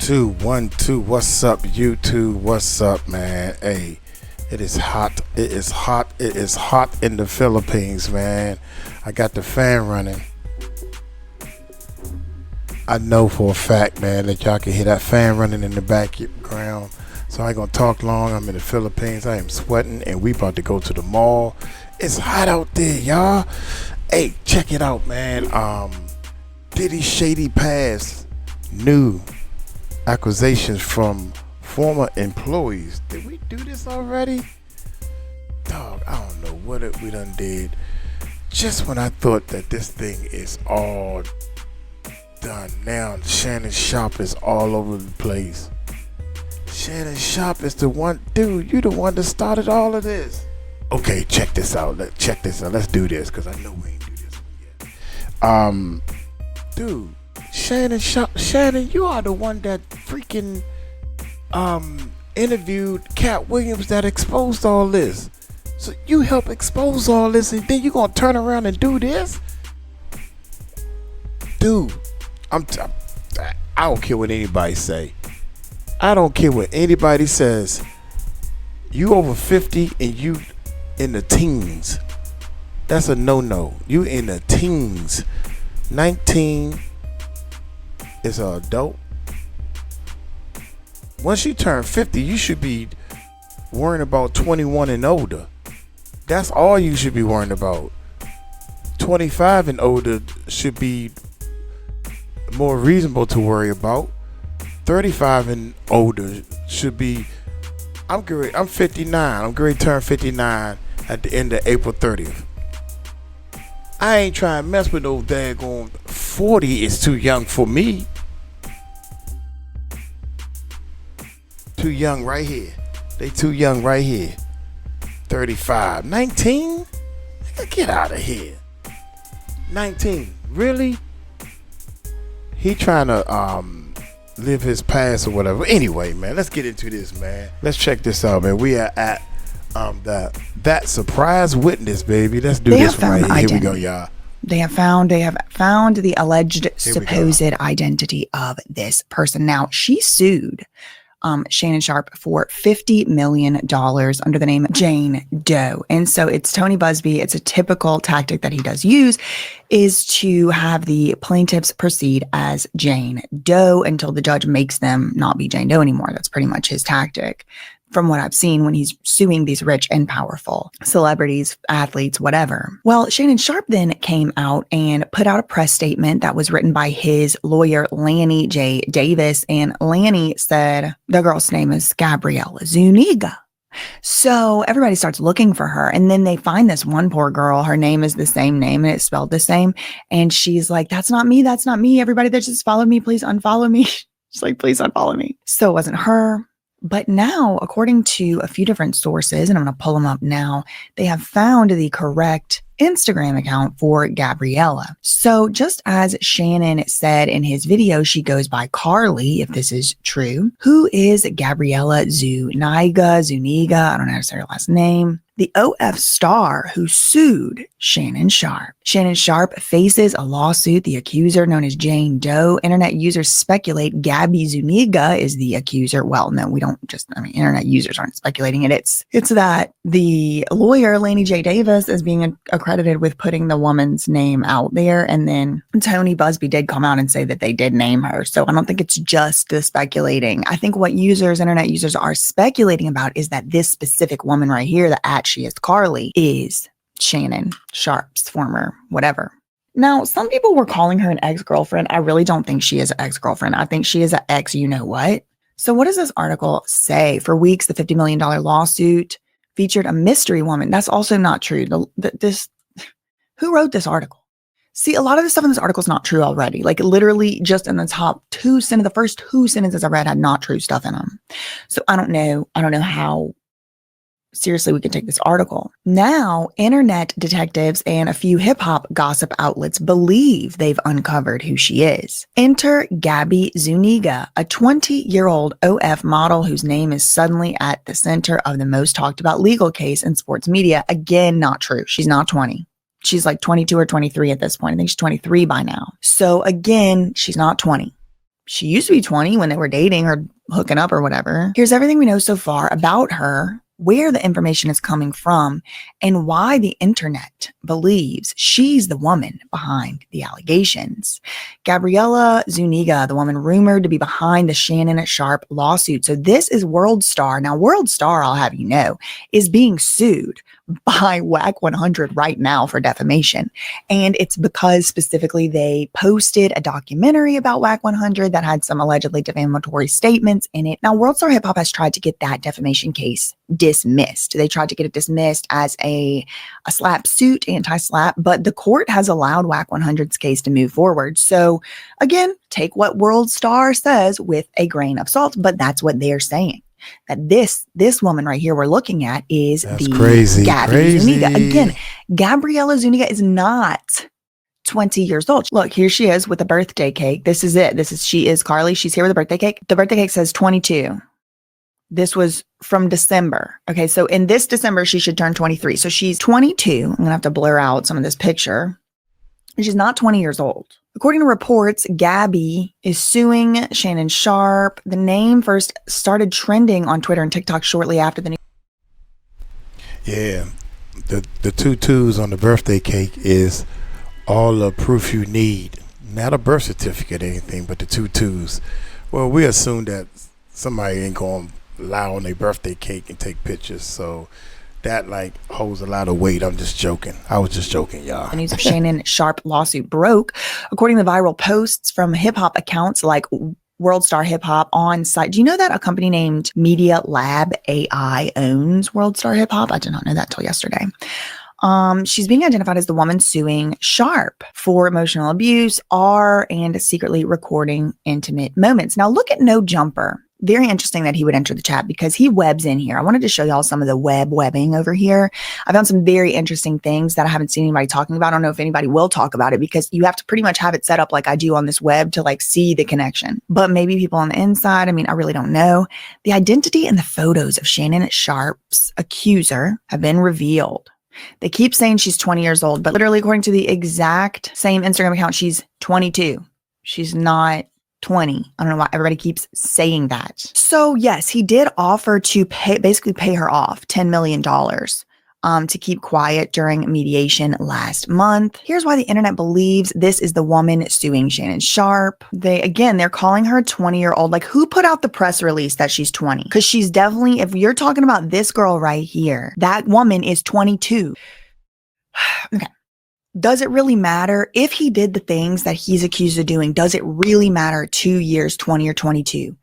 2 1 2. What's up, YouTube? What's up, man? Hey, it is hot. It is hot. It is hot in the Philippines, man. I got the fan running. I know for a fact, man, that y'all can hear that fan running in the background. So I ain't gonna talk long. I'm in the Philippines. I am sweating, and we about to go to the mall. It's hot out there, y'all. Hey, check it out, man. Diddy Shady Pass new accusations from former employees. Did we do this already? Dog, I don't know what we done did. Just when I thought that this thing is all done, now Shannon Sharpe is all over the place. Shannon Sharpe is the one, dude, you the one that started all of this. Okay, check this out. Let's do this, because I know we ain't do this one yet. Dude, Shannon Sharpe, Shannon, you are the one that freaking interviewed Katt Williams that exposed all this. So you help expose all this, and then you gonna turn around and do this? Dude, I don't care what anybody say. I don't care what anybody says. You over 50 and you in the teens. That's a no-no. You in the teens. 19 is an adult. Once you turn 50, you should be worrying about 21 and older. That's all you should be worrying about. 25 and older should be more reasonable to worry about. 35 and older should be. I'm 59. I'm going to turn 59 at the end of April 30th. I ain't trying to mess with no daggone 40 is too young for me. Too young right here. They too young right here. 35. 19? Get out of here. 19. Really? He trying to live his past or whatever. Anyway, man, let's get into this, man. Let's check this out, man. We are at that surprise witness, baby. Let's do this one right here. Here we go, y'all. They have found the alleged supposed identity of this person. Now, she sued Shannon Sharpe for $50 million under the name Jane Doe. And so it's Tony Busby. It's a typical tactic that he does use, is to have the plaintiffs proceed as Jane Doe until the judge makes them not be Jane Doe anymore. That's pretty much his tactic, from what I've seen when he's suing these rich and powerful celebrities, athletes, whatever. Well, Shannon Sharpe then came out and put out a press statement that was written by his lawyer, Lanny J. Davis. And Lanny said the girl's name is Gabriella Zuniga. So everybody starts looking for her. And then they find this one poor girl. Her name is the same name and it's spelled the same. And she's like, that's not me. That's not me. Everybody that just followed me, please unfollow me. She's like, please unfollow me. So it wasn't her. But now, according to a few different sources, and I'm going to pull them up now, they have found the correct Instagram account for Gabriella. So just as Shannon said in his video, she goes by Carly, if this is true. Who is Gabriella Zuniga? I don't know how to say her last name. The OF star who sued Shannon Sharpe. Shannon Sharpe faces a lawsuit. The accuser, known as Jane Doe. Internet users speculate Gabby Zuniga is the accuser. Well, no, we don't just, internet users aren't speculating it. It's that the lawyer, Lanny J. Davis, is being accredited with putting the woman's name out there. And then Tony Busby did come out and say that they did name her. So I don't think it's just the speculating. I think what internet users are speculating about is that this specific woman right here, she is Carly, is Shannon Sharpe's former whatever. Now, some people were calling her an ex-girlfriend. I really don't think she is an ex-girlfriend. I think she is an ex-you-know-what. So what does this article say? For weeks, the $50 million lawsuit featured a mystery woman. That's also not true. Who wrote this article? See, a lot of the stuff in this article is not true already. Like literally just in the the first two sentences I read had not true stuff in them. So I don't know how seriously we can take this article. Now, internet detectives and a few hip-hop gossip outlets believe they've uncovered who she is. Enter Gabby Zuniga, a 20-year-old OF model whose name is suddenly at the center of the most talked about legal case in sports media. Again, not true. She's not 20. She's like 22 or 23 at this point. I think she's 23 by now. So again, she's not 20. she used to be 20 when they were dating or hooking up or whatever. Here's everything we know so far about her, where the information is coming from, and why the internet believes she's the woman behind the allegations. 𝗟𝗢𝗡𝗞𝗦, the woman rumored to be behind the Shannon Sharpe lawsuit. So this is World Star. Now, World Star, I'll have you know, is being sued by WAC 100 right now for defamation. And it's because specifically they posted a documentary about WAC 100 that had some allegedly defamatory statements in it. Now, World Star Hip Hop has tried to get that defamation case dismissed. They tried to get it dismissed as a slap suit, anti-slap, but the court has allowed WAC 100's case to move forward. So again, take what World Star says with a grain of salt, but that's what they're saying. That this woman right here we're looking at is That's the crazy. Zuniga. Again, 𝗟𝗢𝗡𝗞𝗦 Zuniga is not 20 years old. Look, here she is with a birthday cake. This is it. She is Carly. She's here with a birthday cake. The birthday cake says 22. This was from December. Okay, so in this December, she should turn 23. So she's 22. I'm going to have to blur out some of this picture. She's not 20 years old. According to reports, Gabby is suing Shannon Sharpe. The name first started trending on Twitter and TikTok shortly after the news. Yeah, the 2 twos on the birthday cake is all the proof you need. Not a birth certificate or anything, but the 2 twos. Well, we assume that somebody ain't going to lie on their birthday cake and take pictures, so that like holds a lot of weight. I'm just joking. I was just joking, y'all. The news of Shannon Sharpe lawsuit broke. According to viral posts from hip hop accounts like World Star Hip Hop on site. Do you know that a company named Media Lab AI owns World Star Hip Hop? I did not know that till yesterday. She's being identified as the woman suing Sharpe for emotional abuse, and secretly recording intimate moments. Now look at No Jumper. Very interesting that he would enter the chat because he webs in here. I wanted to show y'all some of the webbing over here. I found some very interesting things that I haven't seen anybody talking about. I don't know if anybody will talk about it because you have to pretty much have it set up like I do on this web to like see the connection. But maybe people on the inside, I mean, I really don't know. The identity and the photos of Shannon Sharpe's accuser have been revealed. They keep saying she's 20 years old, but literally according to the exact same Instagram account, she's 22. She's not 20. I don't know why everybody keeps saying that. So yes, he did offer to basically pay her off $10 million to keep quiet during mediation last month. Here's why the internet believes this is the woman suing Shannon Sharpe. They're calling her a 20-year-old. Like, who put out the press release that she's 20? Because she's definitely, if you're talking about this girl right here, that woman is 22. Okay. Does it really matter if he did the things that he's accused of doing? Does it really matter 2 years, 20 or 22?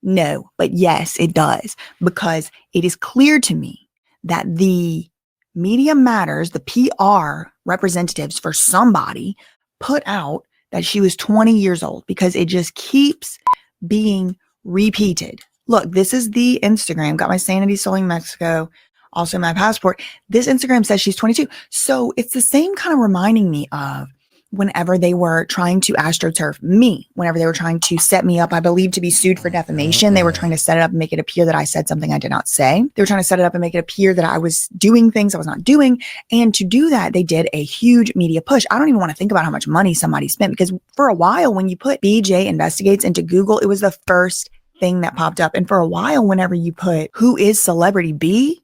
No, but yes, it does, because it is clear to me that the Media Matters, the PR representatives for somebody, put out that she was 20 years old because it just keeps being repeated. Look, this is the Instagram. Got my sanity stolen in Mexico. Also my passport. This Instagram says she's 22. So it's the same kind of reminding me of whenever they were trying to astroturf me, whenever they were trying to set me up, I believe, to be sued for defamation. They were trying to set it up and make it appear that I said something I did not say. They were trying to set it up and make it appear that I was doing things I was not doing. And to do that, they did a huge media push. I don't even want to think about how much money somebody spent, because for a while, when you put BJ Investigates into Google, it was the first thing that popped up. And for a while, whenever you put who is Celebrity B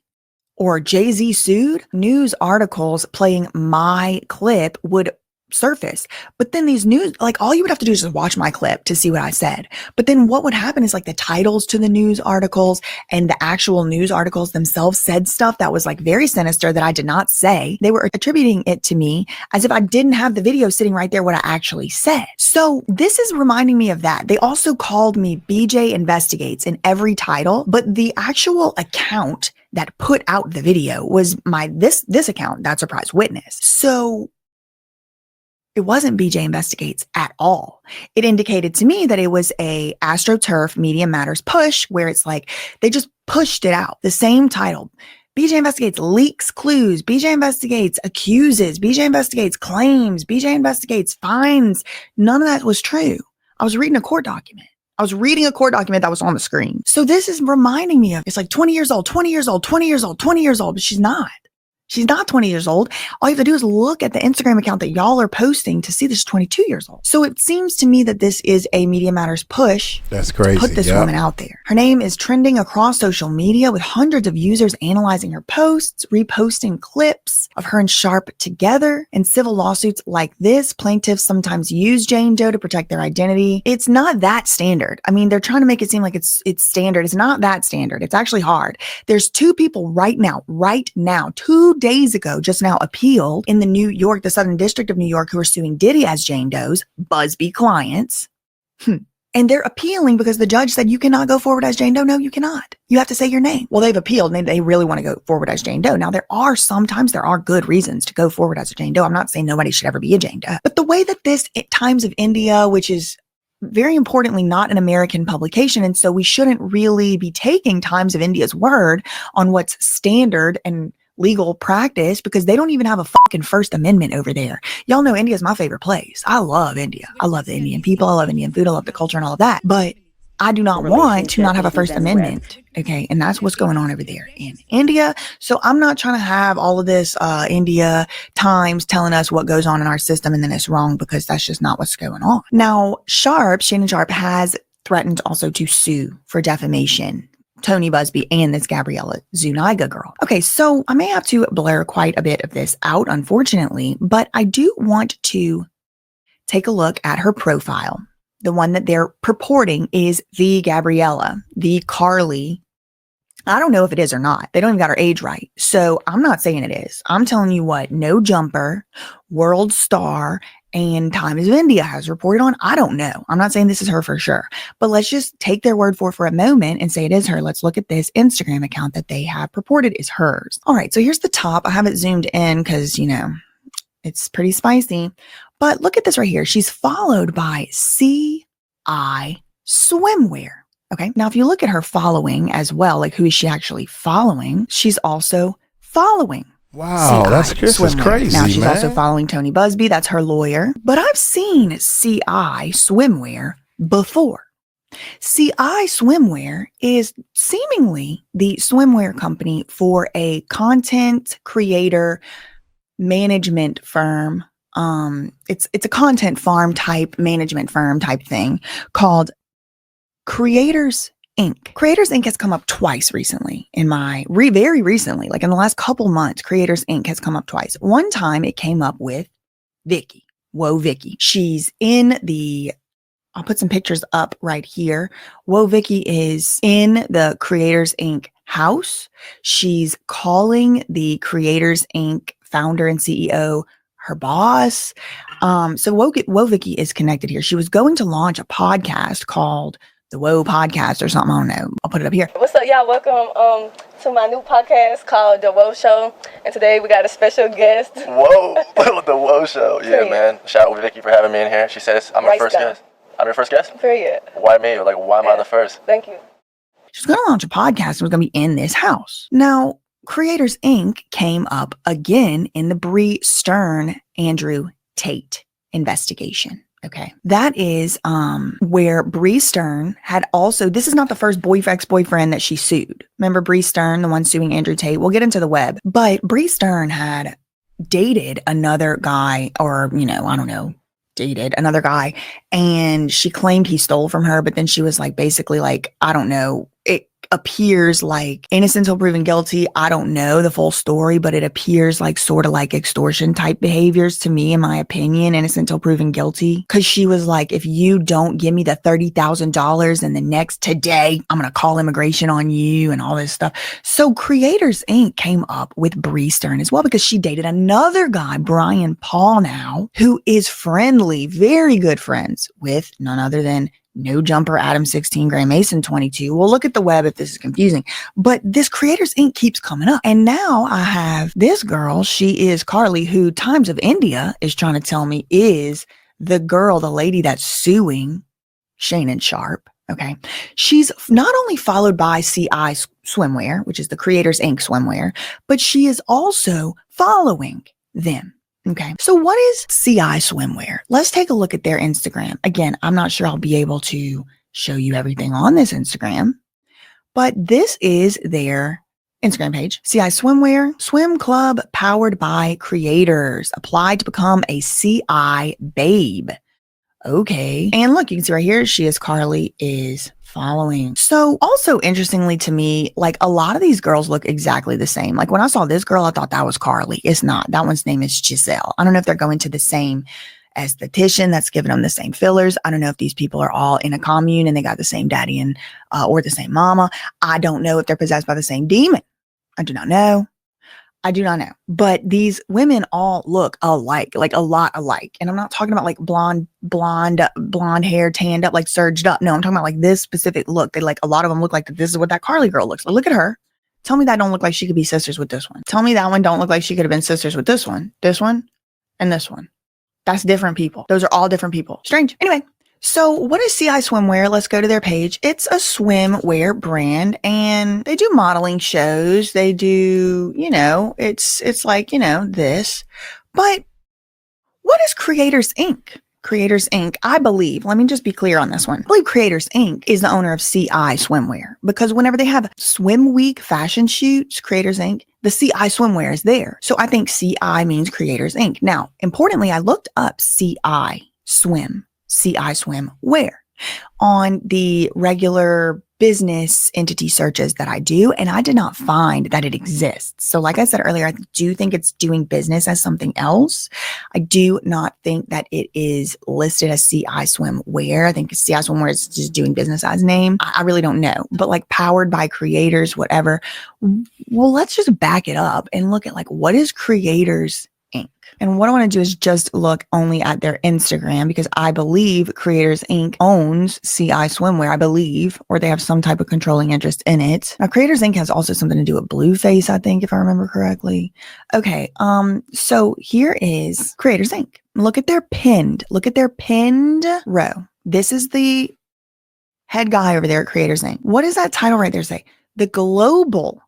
or Jay-Z sued, news articles playing my clip would surface. But then these news, like, all you would have to do is just watch my clip to see what I said. But then what would happen is, like, the titles to the news articles and the actual news articles themselves said stuff that was like very sinister that I did not say. They were attributing it to me as if I didn't have the video sitting right there what I actually said. So this is reminding me of that. They also called me BJ Investigates in every title, but the actual account that put out the video was this account, That Surprise Witness. So it wasn't BJ Investigates at all. It indicated to me that it was a AstroTurf Media Matters push, where it's like they just pushed it out. The same title. BJ Investigates leaks clues. BJ Investigates accuses. BJ Investigates claims. BJ Investigates finds. None of that was true. I was reading a court document. That was on the screen. So this is reminding me of, it's like 20 years old, 20 years old, 20 years old, 20 years old, but she's not. She's not 20 years old. All you have to do is look at the Instagram account that y'all are posting to see that she's 22 years old. So it seems to me that this is a Media Matters push. That's crazy. To put this woman out there. Her name is trending across social media with hundreds of users analyzing her posts, reposting clips of her and Sharpe together. In civil lawsuits like this, plaintiffs sometimes use Jane Doe to protect their identity. It's not that standard. I mean, they're trying to make it seem like it's standard. It's not that standard. It's actually hard. There's two people right now, 2 days ago, just now appealed in the Southern District of New York, who are suing Diddy as Jane Doe's Busby clients. And they're appealing because the judge said you cannot go forward as Jane Doe. No, you cannot. You have to say your name. Well, they've appealed and they really want to go forward as Jane Doe. Now, sometimes there are good reasons to go forward as a Jane Doe. I'm not saying nobody should ever be a Jane Doe. But the way that this Times of India, which is very importantly not an American publication, and so we shouldn't really be taking Times of India's word on what's standard and legal practice, because they don't even have a fucking First Amendment over there. Y'all know India is my favorite place. I love India. I love the Indian people. I love Indian food. I love the culture and all of that. But I do not want to not have a First Amendment. Okay. And that's what's going on over there in India. So I'm not trying to have all of this India Times telling us what goes on in our system and then it's wrong, because that's just not what's going on. Now, Shannon Sharpe has threatened also to sue for defamation Tony Busby and this 𝗟𝗓𝗡𝗞𝗦 girl. Okay, so I may have to blur quite a bit of this out, unfortunately, but I do want to take a look at her profile. The one that they're purporting is the Gabriella, the Carly. I don't know if it is or not. They don't even got her age right. So I'm not saying it is. I'm telling you what No Jumper, World Star, and Times of India has reported on. I don't know. I'm not saying this is her for sure, but let's just take their word for a moment and say it is her. Let's look at this Instagram account that they have purported is hers. All right. So here's the top. I have it zoomed in because, it's pretty spicy, but look at this right here. She's followed by CI Swimwear. Okay. Now, if you look at her following as well, like who is she actually following? She's also following. Wow, this is crazy. Now she's also following Tony Busby. That's her lawyer. But I've seen CI Swimwear before. CI Swimwear is seemingly the swimwear company for a content creator management firm. It's a content farm type management firm type thing called Creators Inc. Creators Inc. has come up twice recently very recently, like in the last couple months. Creators Inc. has come up twice. One time it came up with Vicky. Whoa, Vicky. She's I'll put some pictures up right here. Whoa, Vicky is in the Creators Inc. house. She's calling the Creators Inc. founder and CEO her boss. So Whoa, Vicky is connected here. She was going to launch a podcast called the Whoa Podcast or something. I don't know. I'll put it up here. What's up, y'all? Welcome to my new podcast called The Whoa Show. And today we got a special guest. Whoa, The Whoa Show. Yeah, man. Shout out to Vicky for having me in here. She says I'm her first guest. I'm your first guest? Period. Why me? Like, why am I the first? Thank you. She's going to launch a podcast and was going to be in this house. Now, Creators Inc. came up again in the Bree Stern, Andrew Tate investigation. Okay. That is where Bree Stern had also, this is not the first ex-boyfriend that she sued. Remember Bree Stern, the one suing Andrew Tate? We'll get into the web. But Bree Stern had dated another guy, or, I don't know, dated another guy, and she claimed he stole from her, but then she was like, basically like, I don't know, it appears like innocent until proven guilty. I don't know the full story, but it appears like sort of like extortion type behaviors to me, in my opinion, innocent until proven guilty. Cause she was like, if you don't give me the $30,000 and the next today, I'm going to call immigration on you and all this stuff. So Creators Inc. came up with Bree Stern as well, because she dated another guy, Brian Paul now, who is friendly, very good friends with none other than No Jumper, Adam 16, Gray Mason 22. We'll look at the web if this is confusing. But this Creators Inc. keeps coming up. And now I have this girl. She is Carly, who Times of India is trying to tell me is the girl, the lady that's suing Shannon Sharpe. Okay. She's not only followed by CI Swimwear, which is the Creators Inc. swimwear, but she is also following them. Okay. So what is CI Swimwear? Let's take a look at their Instagram. Again, I'm not sure I'll be able to show you everything on this Instagram, but this is their Instagram page, CI Swimwear, swim club powered by creators. Apply to become a CI babe. Okay. And look, you can see right here, she is Carly is following. So also interestingly to me, like a lot of these girls look exactly the same. Like when I saw this girl, I thought that was Carly. It's not. That one's name is Giselle. I don't know if they're going to the same esthetician that's giving them the same fillers. I don't know if these people are all in a commune and they got the same daddy and or the same mama. I don't know if they're possessed by the same demon. I do not know. I do not know. But these women all look alike, like a lot alike. And I'm not talking about like blonde hair, tanned up, like surged up. No, I'm talking about like this specific look. They like a lot of them look like this is what that Carly girl looks like. Look at her. Tell me that don't look like she could be sisters with this one. Tell me that one don't look like she could have been sisters with this one, and this one. That's different people. Those are all different people. Strange. Anyway. So what is CI Swimwear? Let's go to their page. It's a swimwear brand and they do modeling shows. They do, it's like, this. But what is Creators Inc? Creators Inc, I believe, let me just be clear on this one. I believe Creators Inc is the owner of CI Swimwear because whenever they have swim week fashion shoots, Creators Inc, the CI Swimwear is there. So I think CI means Creators Inc. Now, importantly, I looked up CI Swimwear on the regular business entity searches that I do, and I did not find that it exists. So like I said earlier, I do think it's doing business as something else. I do not think that it is listed as CI Swimwear. I think CI Swimwear is just doing business as name. I really don't know, but like powered by creators, whatever. Well, let's just back it up and look at like, what is Creators Inc? And what I want to do is just look only at their Instagram because I believe Creators Inc owns CI Swimwear, I believe, or they have some type of controlling interest in it. Now, Creators Inc has also something to do with Blueface, I think, if I remember correctly. Okay, so here is Creators Inc. Look at their pinned row. This is the head guy over there at Creators Inc. What does that title right there say?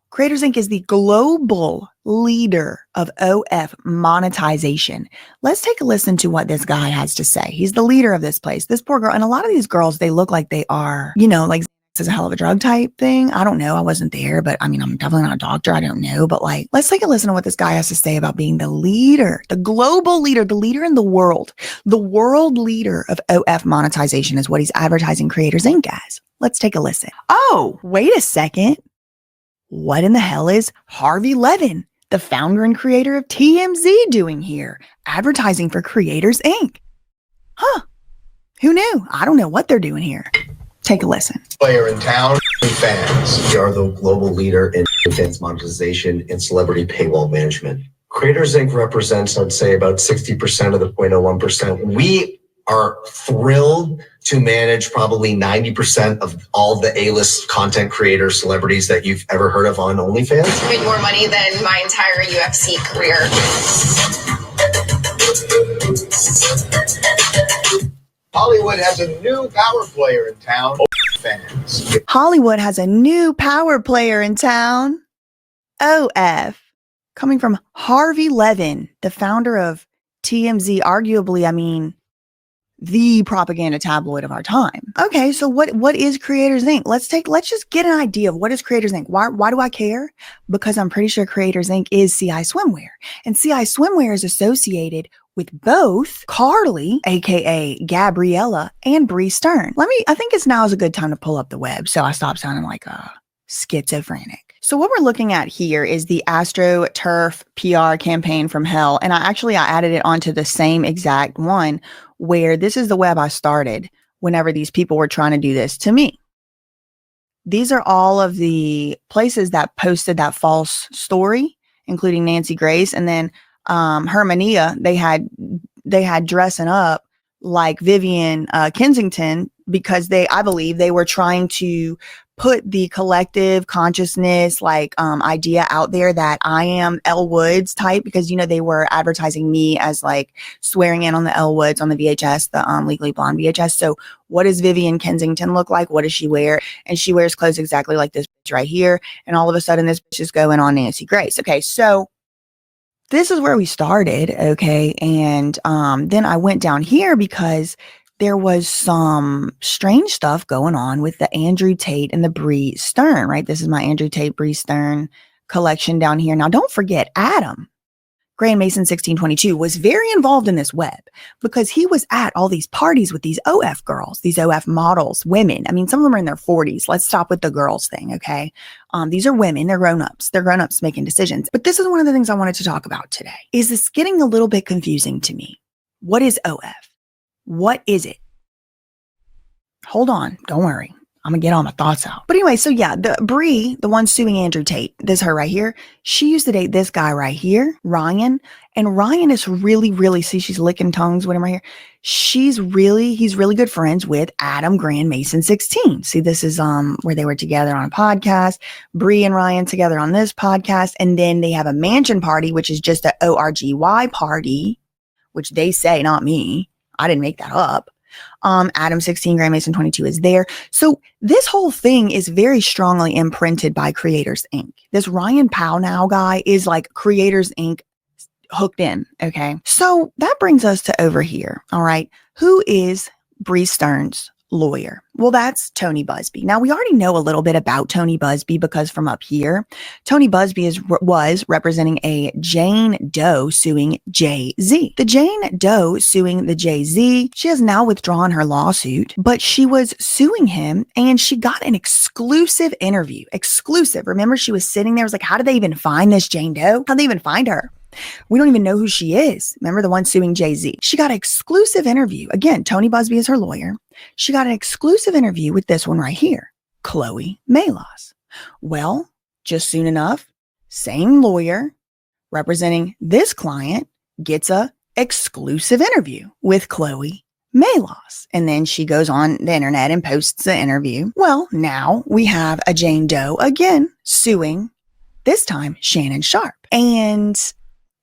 Creators Inc is the global leader of OF monetization. Let's take a listen to what this guy has to say. He's the leader of this place. This poor girl, and a lot of these girls, they look like they are, like this is a hell of a drug type thing. I don't know. I wasn't there, but I mean, I'm definitely not a doctor. I don't know. But like, let's take a listen to what this guy has to say about being the leader, the global leader, the leader in the world leader of OF monetization is what he's advertising Creators Inc as. Let's take a listen. Oh, wait a second. What in the hell is Harvey Levin, the founder and creator of TMZ, doing here? Advertising for Creators Inc. Huh. Who knew? I don't know what they're doing here. Take a listen. Player in town, fans. We are the global leader in fans monetization and celebrity paywall management. Creators Inc. represents, I'd say, about 60% of the 0.01%. We are thrilled to manage probably 90% of all the A-list content creators, celebrities that you've ever heard of on OnlyFans. I made more money than my entire UFC career. Hollywood has a new power player in town. Fans. Hollywood has a new power player in town. OF. Coming from Harvey Levin, the founder of TMZ, arguably, the propaganda tabloid of our time. Okay, so what is Creators Inc? Let's just get an idea of what is Creators Inc. Why do I care? Because I'm pretty sure Creators Inc is CI Swimwear. And CI Swimwear is associated with both Carly, aka Gabriella, and Bree Stern. I think now is a good time to pull up the web so I stop sounding like a schizophrenic. So what we're looking at here is the Astroturf PR campaign from hell. And I added it onto the same exact one where this is the web I started whenever these people were trying to do this to me. These are all of the places that posted that false story, including Nancy Grace. And then 𝗗𝗢𝗡𝗞𝗦, they had dressing up like Vivian Kensington because I believe they were trying to put the collective consciousness idea out there that I am Elle Woods type because they were advertising me as like swearing in on the Elle Woods on the VHS, the Legally Blonde VHS. So what does Vivian Kensington look like? What does she wear? And she wears clothes exactly like this bitch right here. And all of a sudden this bitch is going on Nancy Grace. Okay, so this is where we started. Okay, and then I went down here because there was some strange stuff going on with the Andrew Tate and the Bree Stern, right? This is my Andrew Tate, Bree Stern collection down here. Now, don't forget, Adam Grand Mason 1622 was very involved in this web because he was at all these parties with these OF girls, these OF models, women. I mean, some of them are in their 40s. Let's stop with the girls thing, okay? These are women. They're grown-ups. They're grown-ups making decisions. But this is one of the things I wanted to talk about today. Is this getting a little bit confusing to me? What is OF? What is it? Hold on. Don't worry. I'm going to get all my thoughts out. But anyway, so yeah, the Bree, the one suing Andrew Tate, this her right here, she used to date this guy right here, Ryan. And Ryan is really, see, she's licking tongues with him right here. He's really good friends with Adam Grand Mason 16. See, this is where they were together on a podcast, Bree and Ryan together on this podcast. And then they have a mansion party, which is just a ORGY party, which they say, not me. I didn't make that up. Adam 16, Grand Mason 22 is there. So this whole thing is very strongly imprinted by Creators Inc. This Ryan Powell guy is like Creators Inc. hooked in. Okay. So that brings us to over here. All right. Who is Bree Stern's lawyer? Well, that's Tony Buzbee. Now, we already know a little bit about Tony Buzbee because from up here, Tony Buzbee was representing a Jane Doe suing Jay-Z. The Jane Doe suing the Jay-Z, she has now withdrawn her lawsuit, but she was suing him and she got an exclusive interview. Exclusive. Remember, she was sitting there. I was like, how did they even find this Jane Doe? How'd they even find her? We don't even know who she is. Remember the one suing Jay-Z? She got an exclusive interview. Again, Tony Buzbee is her lawyer. She got an exclusive interview with this one right here, 𝗗𝗢𝗡𝗞𝗦. Well, just soon enough, same lawyer representing this client gets a exclusive interview with 𝗗𝗢𝗡𝗞𝗦. And then she goes on the internet and posts the interview. Well, now we have a Jane Doe again suing, this time Shannon Sharpe. And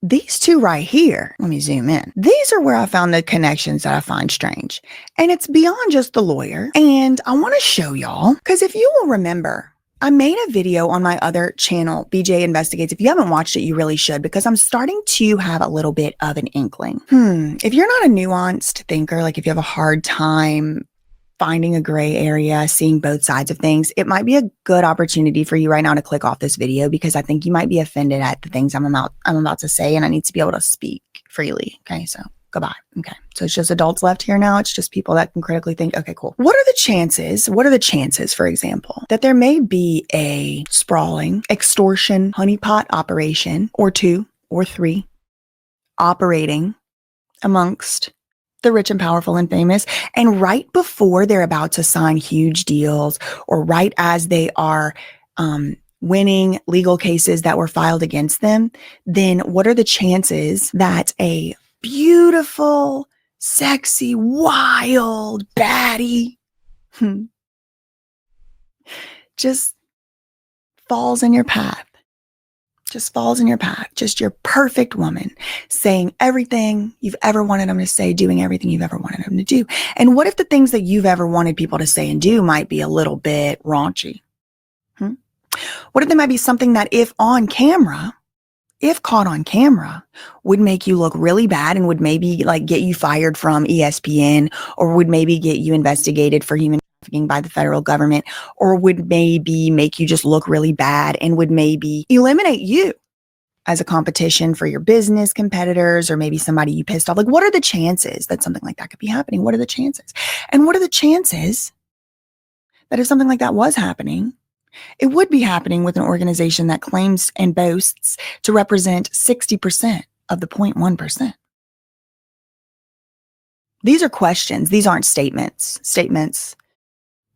these two right here, let me zoom in. These are where I found the connections that I find strange. And it's beyond just the lawyer. And I want to show y'all, because if you will remember, I made a video on my other channel, BJ Investigates. If you haven't watched it, you really should, because I'm starting to have a little bit of an inkling. If you're not a nuanced thinker, like if you have a hard time finding a gray area, seeing both sides of things, it might be a good opportunity for you right now to click off this video, because I think you might be offended at the things I'm about to say, and I need to be able to speak freely. Okay, so goodbye. Okay, so it's just adults left here now. It's just people that can critically think. Okay, cool. What are the chances, for example, that there may be a sprawling extortion honeypot operation, or 2 or 3, operating amongst the rich and powerful and famous, and right before they're about to sign huge deals, or right as they are winning legal cases that were filed against them, then what are the chances that a beautiful, sexy, wild baddie just falls in your path? Just falls in your path, just your perfect woman, saying everything you've ever wanted them to say, doing everything you've ever wanted them to do. And what if the things that you've ever wanted people to say and do might be a little bit raunchy? What if there might be something that if caught on camera, would make you look really bad and would maybe like get you fired from ESPN, or would maybe get you investigated for human trafficking by the federal government, or would maybe make you just look really bad and would maybe eliminate you as a competition for your business competitors, or maybe somebody you pissed off? Like, what are the chances that something like that could be happening? What are the chances? And what are the chances that if something like that was happening, it would be happening with an organization that claims and boasts to represent 60% of the 0.1%? These are questions. These aren't statements.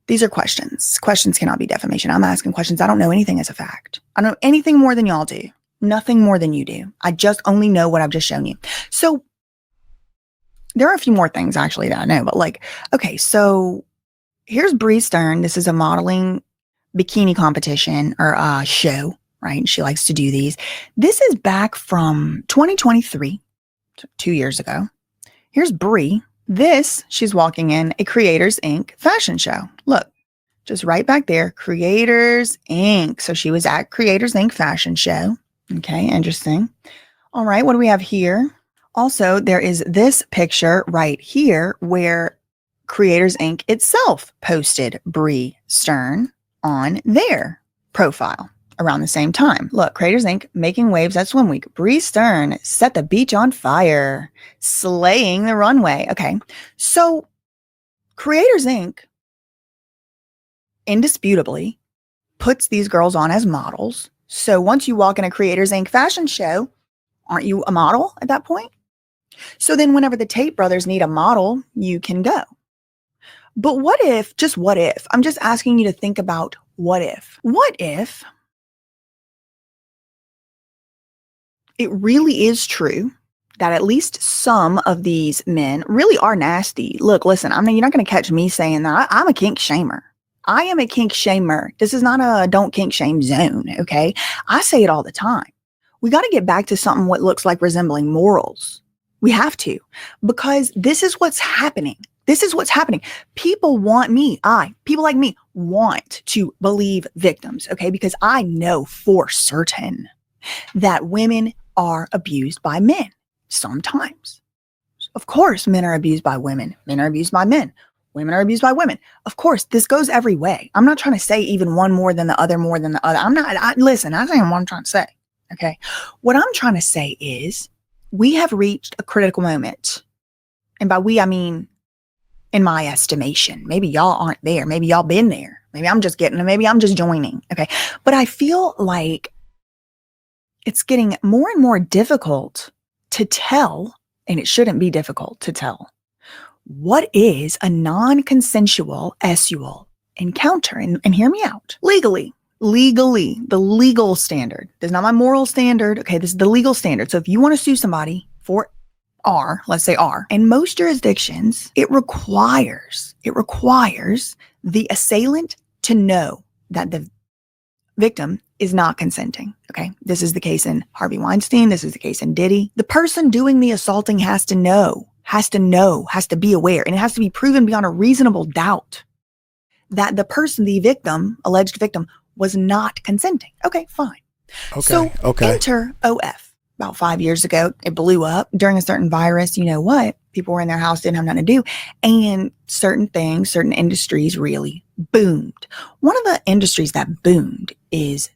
These are questions. Questions cannot be defamation. I'm asking questions. I don't know anything as a fact. I don't know anything more than y'all do. Nothing more than you do. I just only know what I've just shown you. So there are a few more things actually that I know, but like, okay, so here's Bree Stern. This is a modeling bikini competition or show, right? She likes to do these. This is back from 2023, 2 years ago. Here's Bree. She's walking in a Creators Inc. fashion show. Look, just right back there, Creators Inc. So she was at Creators Inc. fashion show. Okay, interesting. All right, what do we have here? Also, there is this picture right here where Creators Inc. itself posted Bree Stern on their profile. around the same time. Look, Creators Inc. making waves at Swim Week. Bree Stern set the beach on fire, slaying the runway. Okay, so Creators Inc. indisputably puts these girls on as models. So once you walk in a Creators Inc. fashion show, aren't you a model at that point? So then whenever the Tate brothers need a model, you can go. But what if, just what if, I'm just asking you to think about what if it really is true that at least some of these men really are nasty. Look, listen, I mean, you're not going to catch me saying that. I'm a kink shamer. I am a kink shamer. This is not a don't kink shame zone, okay? I say it all the time. We got to get back to something what looks like resembling morals. We have to, because this is what's happening. This is what's happening. People want me, people like me want to believe victims, okay? Because I know for certain that women are abused by men sometimes. Of course, men are abused by women. Men are abused by men. Women are abused by women. Of course, this goes every way. I'm not trying to say even one more than the other, more than the other. Listen, I saying what I'm trying to say, okay? What I'm trying to say is we have reached a critical moment. And by we, I mean, in my estimation, maybe y'all aren't there. Maybe y'all been there. Maybe I'm just joining, okay? But I feel like it's getting more and more difficult to tell, and it shouldn't be difficult to tell, what is a non-consensual sexual encounter? And hear me out. Legally, the legal standard. This is not my moral standard. Okay, this is the legal standard. So if you want to sue somebody for R, let's say R, in most jurisdictions, it requires the assailant to know that the victim is not consenting. Okay, this is the case in Harvey Weinstein. This is the case in Diddy. The person doing the assaulting has to be aware, and it has to be proven beyond a reasonable doubt that the person, the victim, alleged victim, was not consenting. Okay, fine. So enter OF. About 5 years ago, it blew up during a certain virus. You know what? People were in their house, didn't have nothing to do. And certain things, certain industries really boomed. One of the industries that boomed is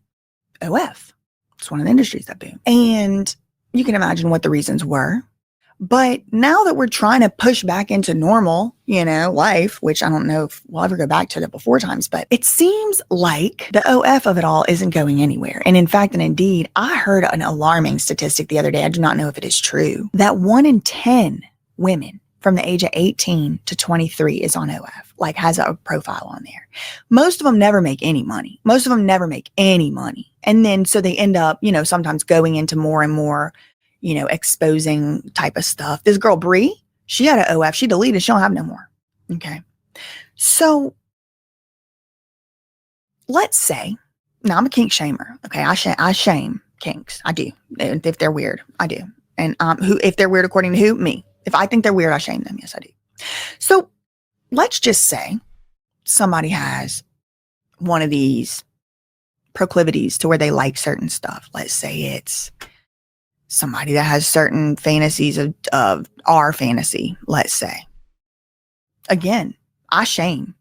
OF. It's one of the industries that boomed. And you can imagine what the reasons were. But now that we're trying to push back into normal, life, which I don't know if we'll ever go back to the before times, but it seems like the OF of it all isn't going anywhere. And in fact, and indeed, I heard an alarming statistic the other day. I do not know if it is true, that 1 in 10 women from the age of 18 to 23 is on OF, like has a profile on there. Most of them never make any money. And then so they end up, sometimes going into more and more exposing type of stuff. This girl, Bree, she had an OF. She deleted. She don't have no more. Okay. So let's say, now I'm a kink shamer. Okay. I shame kinks. I do. If they're weird, I do. And if they're weird according to who? Me. If I think they're weird, I shame them. Yes, I do. So let's just say somebody has one of these proclivities to where they like certain stuff. Let's say it's somebody that has certain fantasies of our fantasy, let's say. Again, I shame.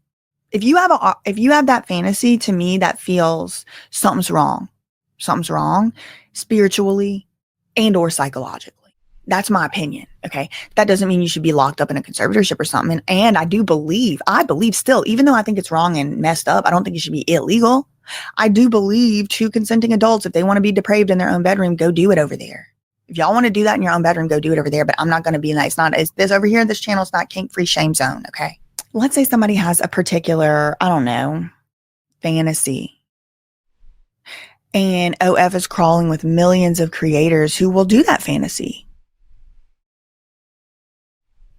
If you have that fantasy, to me, that feels something's wrong spiritually and or psychologically. That's my opinion. Okay. That doesn't mean you should be locked up in a conservatorship or something. And I believe still, even though I think it's wrong and messed up, I don't think it should be illegal. I do believe 2 consenting adults, if they want to be depraved in their own bedroom, go do it over there. If y'all want to do that in your own bedroom, go do it over there. But I'm not going to be nice. It's this over here. This channel is not kink-free shame zone. Okay. Let's say somebody has a particular, fantasy. And OF is crawling with millions of creators who will do that fantasy.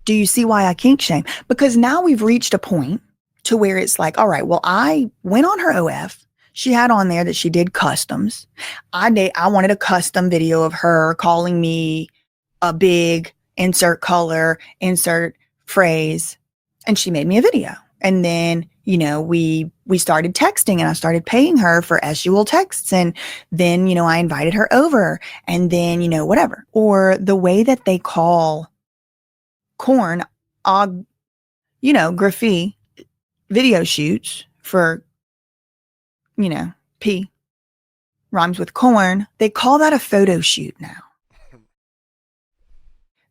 Do you see why I kink shame? Because now we've reached a point to where it's like, all right, well, I went on her OF. She had on there that she did customs. I wanted a custom video of her calling me a big insert color, insert phrase, and she made me a video. And then, we started texting, and I started paying her for sexual texts. And then, I invited her over, and then, whatever. Or the way that they call corn, graffiti video shoots for, P. rhymes with corn. They call that a photo shoot now.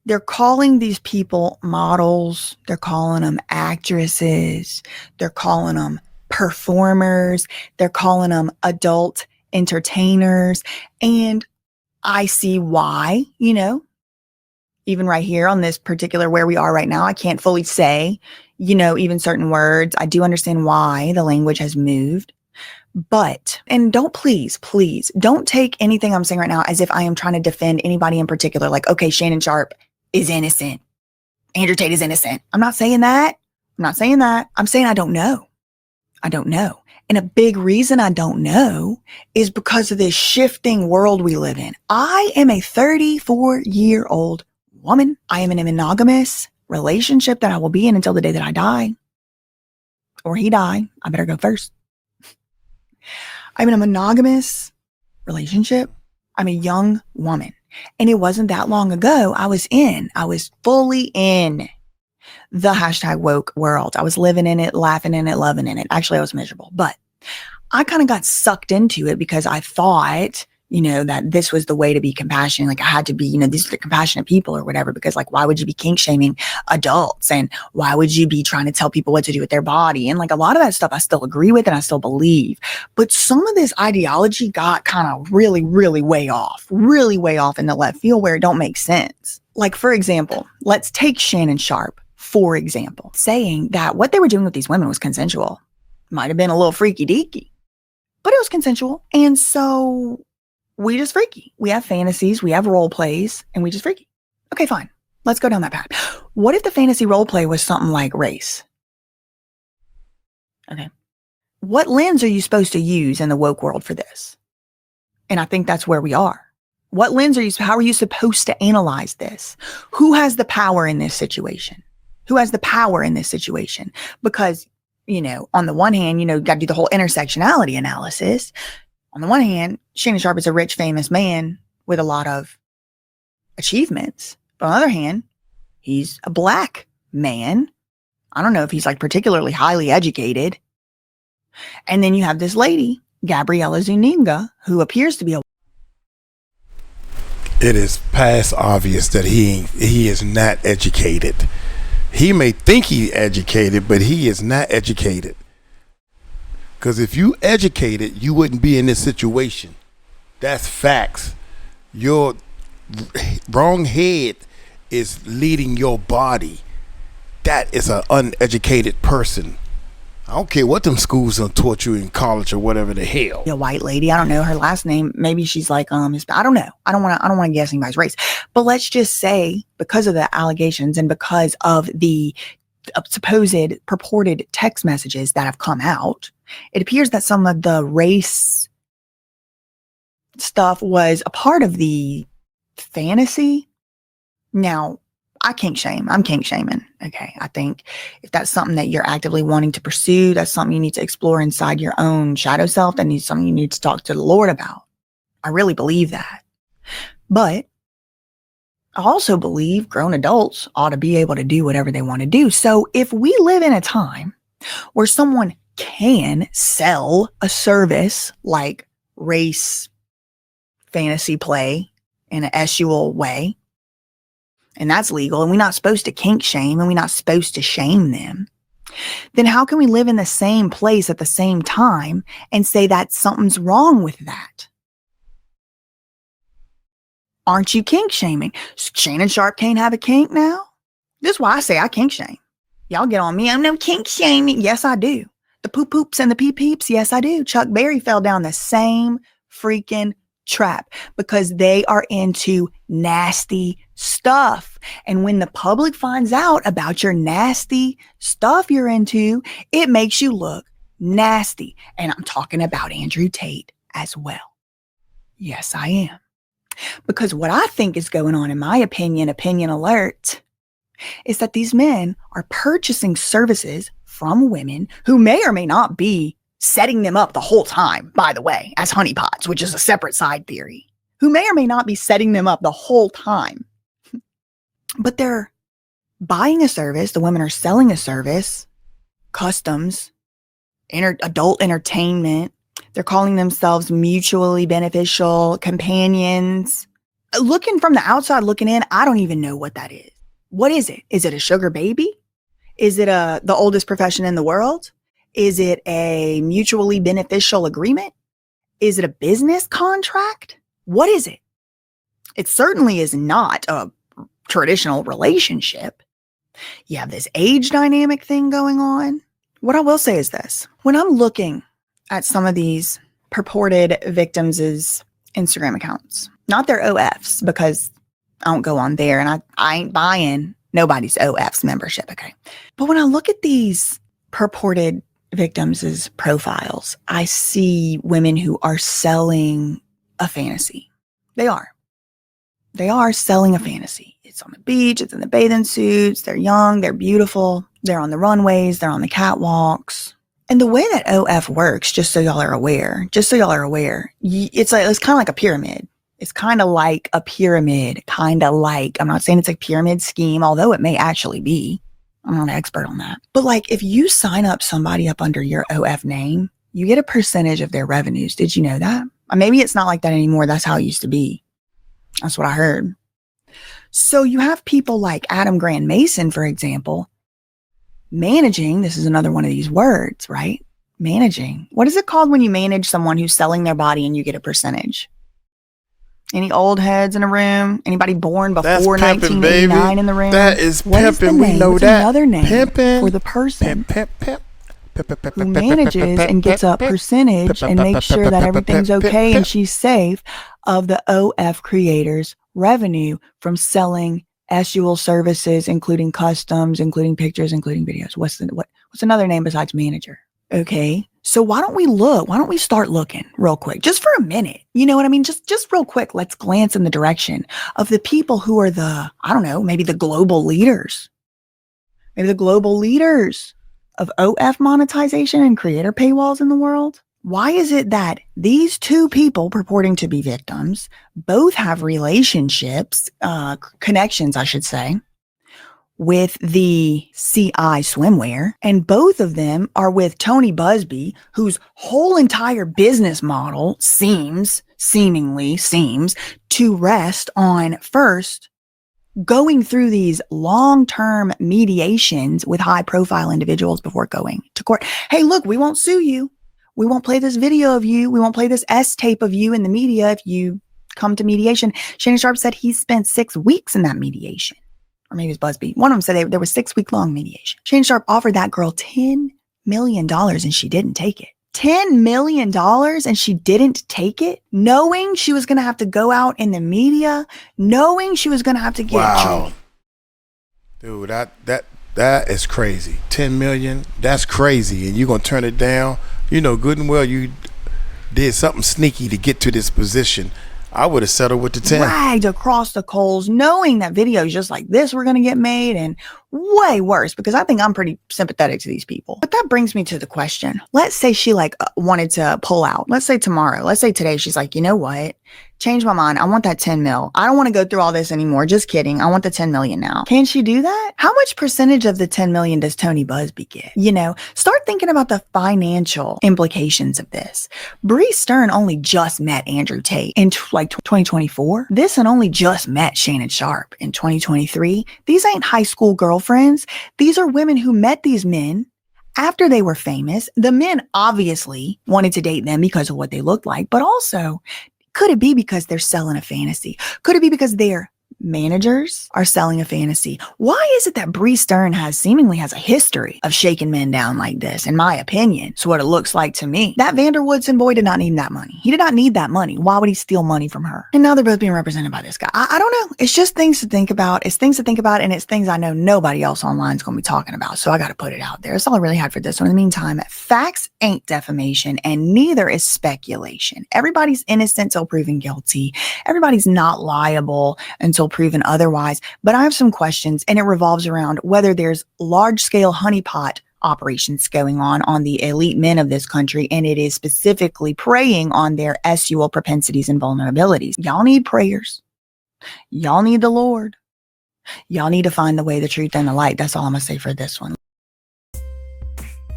They're calling these people models. They're calling them actresses. They're calling them performers. They're calling them adult entertainers. And I see why, even right here on this particular where we are right now, I can't fully say, even certain words. I do understand why the language has moved. But, and don't please don't take anything I'm saying right now as if I am trying to defend anybody in particular. Like, okay, Shannon Sharpe is innocent. Andrew Tate is innocent. I'm not saying that. I'm saying I don't know. And a big reason I don't know is because of this shifting world we live in. I am a 34-year-old woman. I am in a monogamous relationship that I will be in until the day that I die. Or he die. I better go first. I'm in a monogamous relationship. I'm a young woman. And it wasn't that long ago I was fully in the #woke world. I was living in it, laughing in it, loving in it. Actually, I was miserable, but I kind of got sucked into it because I thought, that this was the way to be compassionate. Like I had to be, these are the compassionate people or whatever, because like, why would you be kink shaming adults? And why would you be trying to tell people what to do with their body? And like a lot of that stuff I still agree with and I still believe. But some of this ideology got kind of really, really way off in the left field where it don't make sense. Like, for example, let's take Shannon Sharpe, for example, saying that what they were doing with these women was consensual. Might have been a little freaky deaky, but it was consensual. And so we just freaky. We have fantasies, we have role plays, and we just freaky. Okay, fine. Let's go down that path. What if the fantasy role play was something like race? Okay. What lens are you supposed to use in the woke world for this? And I think that's where we are. How are you supposed to analyze this? Who has the power in this situation? Because, on the one hand, you got to do the whole intersectionality analysis. On the one hand, Shannon Sharpe is a rich, famous man with a lot of achievements. But on the other hand, he's a black man. I don't know if he's like particularly highly educated. And then you have this lady, Gabriela Zuniga, who appears to be a... It is past obvious that he is not educated. He may think he's educated, but he is not educated. Because if you educated, you wouldn't be in this situation. That's facts. Your wrong head is leading your body. That is an uneducated person. I don't care what them schools done taught you in college or whatever the hell. A white lady. I don't know her last name. Maybe she's like I don't know. I don't want to guess anybody's race. But let's just say because of the allegations and because of the supposed purported text messages that have come out, it appears that some of the race stuff was a part of the fantasy. Now, I kink shame. I'm kink shaming. Okay. I think if that's something that you're actively wanting to pursue, that's something you need to explore inside your own shadow self. That needs something you need to talk to the Lord about. I really believe that. But I also believe grown adults ought to be able to do whatever they want to do. So if we live in a time where someone can sell a service like race fantasy play in an sexual way, and that's legal, and we're not supposed to kink shame, and we're not supposed to shame them, then how can we live in the same place at the same time and say that something's wrong with that? Aren't you kink shaming? Shannon Sharpe can't have a kink now? This is why I say I kink shame. Y'all get on me. I'm no kink shaming. Yes, I do. The poop poops and the pee peeps. Yes, I do. Chuck Berry fell down the same freaking trap because they are into nasty stuff. And when the public finds out about your nasty stuff you're into, it makes you look nasty. And I'm talking about Andrew Tate as well. Yes, I am. Because what I think is going on, in my opinion alert, is that these men are purchasing services from women who may or may not be setting them up the whole time, by the way, as honeypots, which is a separate side theory, who may or may not be setting them up the whole time. But they're buying a service, the women are selling a service, customs, adult entertainment, They're calling themselves mutually beneficial companions. Looking from the outside, looking in, I don't even know what that is. What is it? Is it a sugar baby? Is it the oldest profession in the world? Is it a mutually beneficial agreement? Is it a business contract? What is it? It certainly is not a traditional relationship. You have this age dynamic thing going on. What I will say is this. When I'm looking at some of these purported victims' Instagram accounts, not their OFs, because I don't go on there and I ain't buying nobody's OF's membership, okay? But when I look at these purported victims' profiles, I see women who are selling a fantasy. They are. They are selling a fantasy. It's on the beach, it's in the bathing suits, they're young, they're beautiful, they're on the runways, they're on the catwalks. And the way that OF works, just so y'all are aware, it's kind of like a pyramid. It's kind of like a pyramid, I'm not saying it's a pyramid scheme, although it may actually be. I'm not an expert on that. But like, if you sign up somebody up under your OF name, you get a percentage of their revenues. Did you know that? Maybe it's not like that anymore. That's how it used to be. That's what I heard. So you have people like Adam Grant Mason, for example, managing. This is another one of these words, right? Managing. What is it called when you manage someone who's selling their body and you get a percentage? Any old heads in the room? Anybody born before 1989 in the room? That is pimping. We know What's that. Another name Pimping. for the person Pimp. who manages and gets a percentage and makes sure that everything's okay and she's safe of the OF creators' revenue from selling SUL services, including customs, including pictures, including videos. What's another name besides manager? Okay. So why don't we start looking real quick, just for a minute? You know what I mean? Just real quick. Let's glance in the direction of the people who are maybe the global leaders. Maybe the global leaders of OF monetization and creator paywalls in the world. Why is it that these two people purporting to be victims both have relationships, connections, I should say, with the CI swimwear, and both of them are with Tony Busby, whose whole entire business model seemingly seems to rest on first going through these long-term mediations with high-profile individuals before going to court. Hey, look, we won't sue you. We won't play this video of you. We won't play this S-tape of you in the media if you come to mediation. Shannon Sharpe said he spent 6 weeks in that mediation. Or maybe it was Busby. One of them said there was 6-week-long mediation. Shannon Sharpe offered that girl $10 million and she didn't take it. $10 million and she didn't take it, knowing she was going to have to go out in the media, knowing she was going to have to get wow. Dude, that is crazy. 10 million, that's crazy. And you're going to turn it down? You know good and well you did something sneaky to get to this position. I would have settled with the 10. Dragged across the coals, knowing that videos just like this were going to get made, and way worse, because I think I'm pretty sympathetic to these people. But that brings me to the question. Let's say she wanted to pull out. Let's say tomorrow. Let's say today she's like, you know what? Change my mind. I want that 10 mil. I don't want to go through all this anymore. Just kidding. I want the 10 million now. Can she do that? How much percentage of the 10 million does Tony Busby get? You know, start thinking about the financial implications of this. Bree Stern only just met Andrew Tate in 2024. This one only just met Shannon Sharpe in 2023. These ain't high school girlfriends. These are women who met these men after they were famous. The men obviously wanted to date them because of what they looked like, but also, could it be because they're selling a fantasy? Could it be because their managers are selling a fantasy? Why is it that Bree Stern seemingly has a history of shaking men down like this? In my opinion, it's what it looks like to me. That Vanderwoodson boy did not need that money. He did not need that money. Why would he steal money from her? And now they're both being represented by this guy. I don't know. It's just things to think about. It's things to think about, and it's things I know nobody else online is going to be talking about. So I got to put it out there. That's all I really had for this one. In the meantime, facts ain't defamation, and neither is speculation. Everybody's innocent till proven guilty. Everybody's not liable until proven otherwise. But I have some questions, and it revolves around whether there's large-scale honeypot operations going on the elite men of this country, and it is specifically preying on their SUL propensities and vulnerabilities. Y'all need prayers. Y'all need the Lord. Y'all need to find the way, the truth, and the light. That's all I'm gonna say for this one.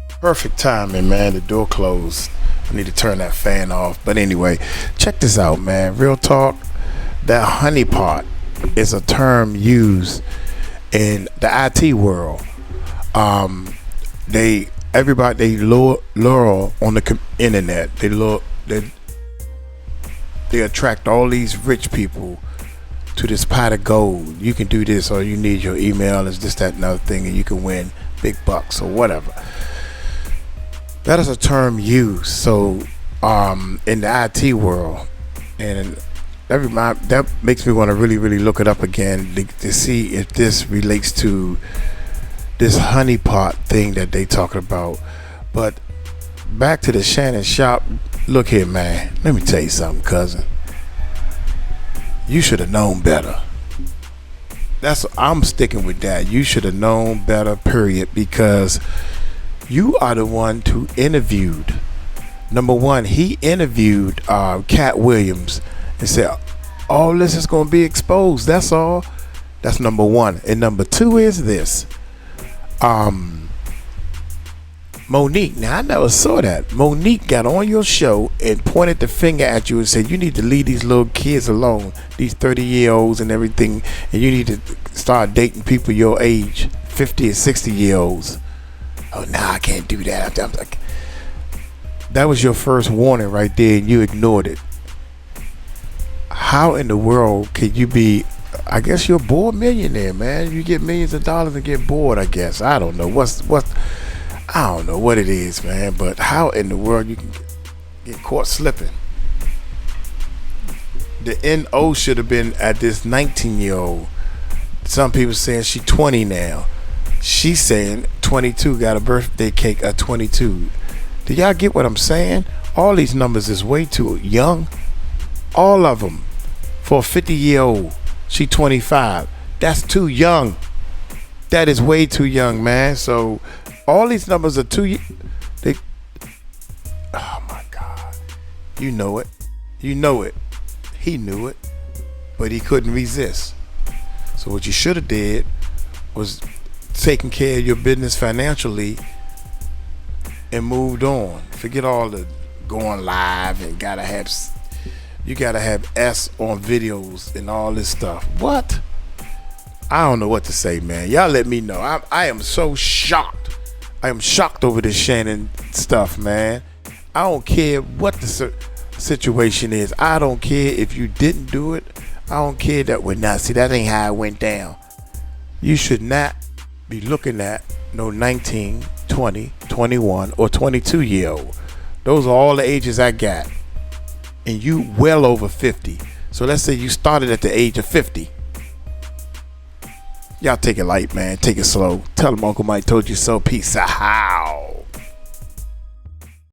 Perfect timing, man. The door closed. I need to turn that fan off. But anyway, check this out, man. Real talk. That honeypot is a term used in the IT world. They lure on the internet. They attract all these rich people to this pot of gold. You can do this, or you need your email, is this, that, and other thing, and you can win big bucks or whatever. That is a term used. So in the IT world, and that makes me want to really look it up again to see if this relates to this honeypot thing that they talking about. But back to the Shannon Sharpe. Look here, man, let me tell you something, cousin. You should have known better. I'm sticking with that. You should have known better, period, because you are the one who interviewed. Number one, he interviewed Cat Williams and said, all this is going to be exposed. That's all. That's number one. And number two is this. Monique, now I never saw that. Monique got on your show and pointed the finger at you and said, you need to leave these little kids alone, these 30-year-olds and everything, and you need to start dating people your age, 50 and 60-year-olds. Oh, nah, I can't do that. I'm like, that was your first warning right there, and you ignored it. How in the world could you be, I guess you're a bored millionaire, man. You get millions of dollars and get bored, I guess. I don't know. I don't know what it is, man, but how in the world you can get caught slipping? The NO should have been at this 19-year-old. Some people saying she's 20 now. She's saying 22, got a birthday cake at 22. Do y'all get what I'm saying? All these numbers is way too young. All of them. For a 50-year-old, she 25. That's too young. That is way too young, man. So all these numbers are too. Oh my God. You know it. You know it. He knew it, but he couldn't resist. So what you should have did was taking care of your business financially and moved on. Forget all the going live and you gotta have S on videos and all this stuff. What? I don't know what to say, man. Y'all let me know. I am so shocked. I am shocked over this Shannon stuff, man. I don't care what the situation is. I don't care if you didn't do it. I don't care that we're not. See, that ain't how it went down. You should not be looking at no 19, 20, 21, or 22-year-old. Those are all the ages I got. And you well over 50. So let's say you started at the age of 50. Y'all take it light, man. Take it slow. Tell them Uncle Mike told you so. Peace out.